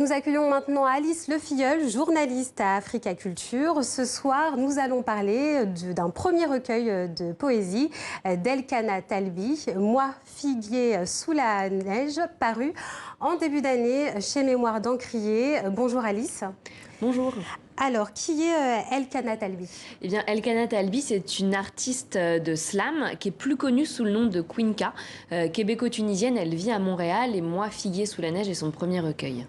Nous accueillons maintenant Alice Lefilleul, journaliste à Africa Culture. Ce soir, nous allons parler d'un premier recueil de poésie d'Elkana Talbi, Moi, figuier sous la neige, paru en début d'année chez Mémoire d'Encrier. Bonjour Alice. Bonjour. Alors, qui est Elkana Talbi? Eh bien, Elkana Talbi, c'est une artiste de slam qui est plus connue sous le nom de Queenka. Québéco-tunisienne, elle vit à Montréal et Moi, figuier sous la neige est son premier recueil.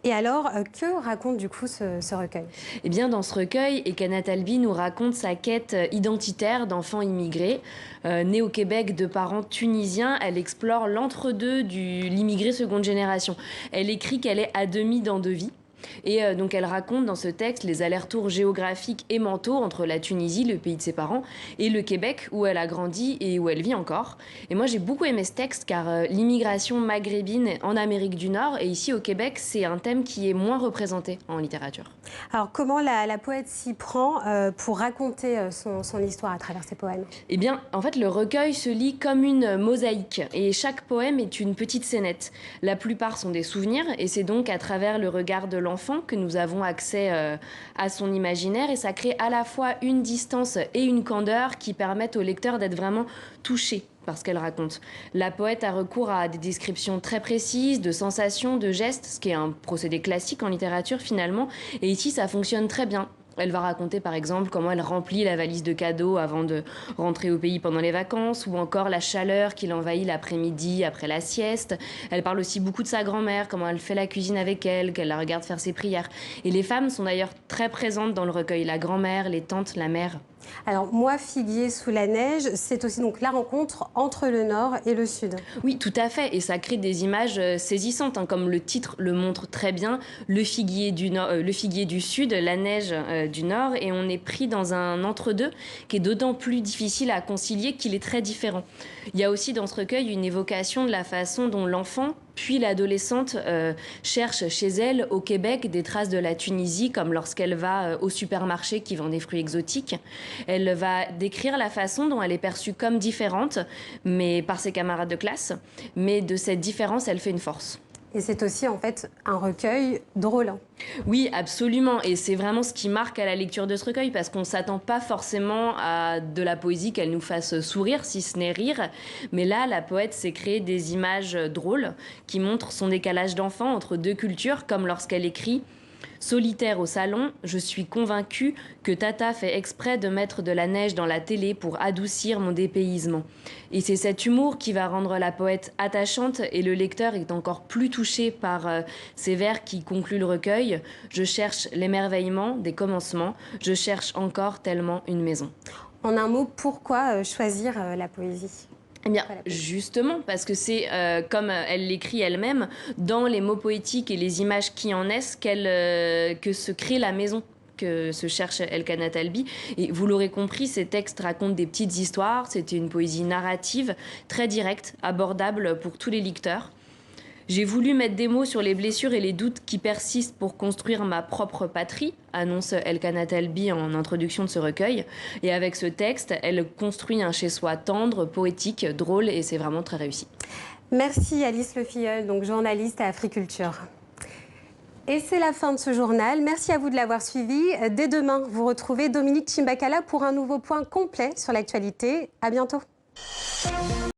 Et alors, que raconte du coup ce recueil? Eh bien, dans ce recueil, Elkana Talbi nous raconte sa quête identitaire d'enfant immigré. Née au Québec de parents tunisiens, elle explore l'entre-deux de l'immigré seconde génération. Elle écrit qu'elle est à demi dans deux vies. Et donc elle raconte dans ce texte les allers-retours géographiques et mentaux entre la Tunisie, le pays de ses parents, et le Québec, où elle a grandi et où elle vit encore. Et moi j'ai beaucoup aimé ce texte car l'immigration maghrébine en Amérique du Nord et ici au Québec, c'est un thème qui est moins représenté en littérature. Alors, comment la poète s'y prend pour raconter son histoire à travers ses poèmes? Eh bien, en fait, le recueil se lit comme une mosaïque et chaque poème est une petite scénette. La plupart sont des souvenirs et c'est donc à travers le regard de l'enfant que nous avons accès à son imaginaire et ça crée à la fois une distance et une candeur qui permettent au lecteur d'être vraiment touché par ce qu'elle raconte. La poète a recours à des descriptions très précises, de sensations, de gestes, ce qui est un procédé classique en littérature finalement, et ici ça fonctionne très bien. Elle va raconter par exemple comment elle remplit la valise de cadeaux avant de rentrer au pays pendant les vacances, ou encore la chaleur qui l'envahit l'après-midi après la sieste. Elle parle aussi beaucoup de sa grand-mère, comment elle fait la cuisine avec elle, qu'elle la regarde faire ses prières. Et les femmes sont d'ailleurs très présentes dans le recueil, la grand-mère, les tantes, la mère. Alors, Moi, figuier sous la neige, c'est aussi donc la rencontre entre le Nord et le Sud. Oui, tout à fait. Et ça crée des images saisissantes, hein, comme le titre le montre très bien. Le figuier du nord, le figuier du Sud, la neige du Nord. Et on est pris dans un entre-deux qui est d'autant plus difficile à concilier qu'il est très différent. Il y a aussi dans ce recueil une évocation de la façon dont l'enfant puis l'adolescente cherche chez elle, au Québec, des traces de la Tunisie, comme lorsqu'elle va au supermarché qui vend des fruits exotiques. Elle va décrire la façon dont elle est perçue comme différente, mais par ses camarades de classe. Mais de cette différence, elle fait une force. Et c'est aussi en fait un recueil drôle. Oui, absolument. Et c'est vraiment ce qui marque à la lecture de ce recueil, parce qu'on ne s'attend pas forcément à de la poésie qu'elle nous fasse sourire, si ce n'est rire. Mais là, la poète s'est créée des images drôles qui montrent son décalage d'enfant entre deux cultures, comme lorsqu'elle écrit « Solitaire au salon, je suis convaincue que Tata fait exprès de mettre de la neige dans la télé pour adoucir mon dépaysement. » Et c'est cet humour qui va rendre la poète attachante et le lecteur est encore plus touché par ces vers qui concluent le recueil. Je cherche l'émerveillement des commencements, je cherche encore tellement une maison. En un mot, pourquoi choisir la poésie? Eh bien, justement, parce que c'est, comme elle l'écrit elle-même, dans les mots poétiques et les images qui en naissent, que se crée la maison que se cherche Elkana Talbi. Et vous l'aurez compris, ces textes racontent des petites histoires. C'était une poésie narrative, très directe, abordable pour tous les lecteurs. J'ai voulu mettre des mots sur les blessures et les doutes qui persistent pour construire ma propre patrie, annonce Elkana Talbi en introduction de ce recueil. Et avec ce texte, elle construit un chez-soi tendre, poétique, drôle et c'est vraiment très réussi. Merci Alice Lefilleul, donc journaliste à Africulture. Et c'est la fin de ce journal. Merci à vous de l'avoir suivi. Dès demain, vous retrouvez Dominique Chimbakala pour un nouveau point complet sur l'actualité. À bientôt.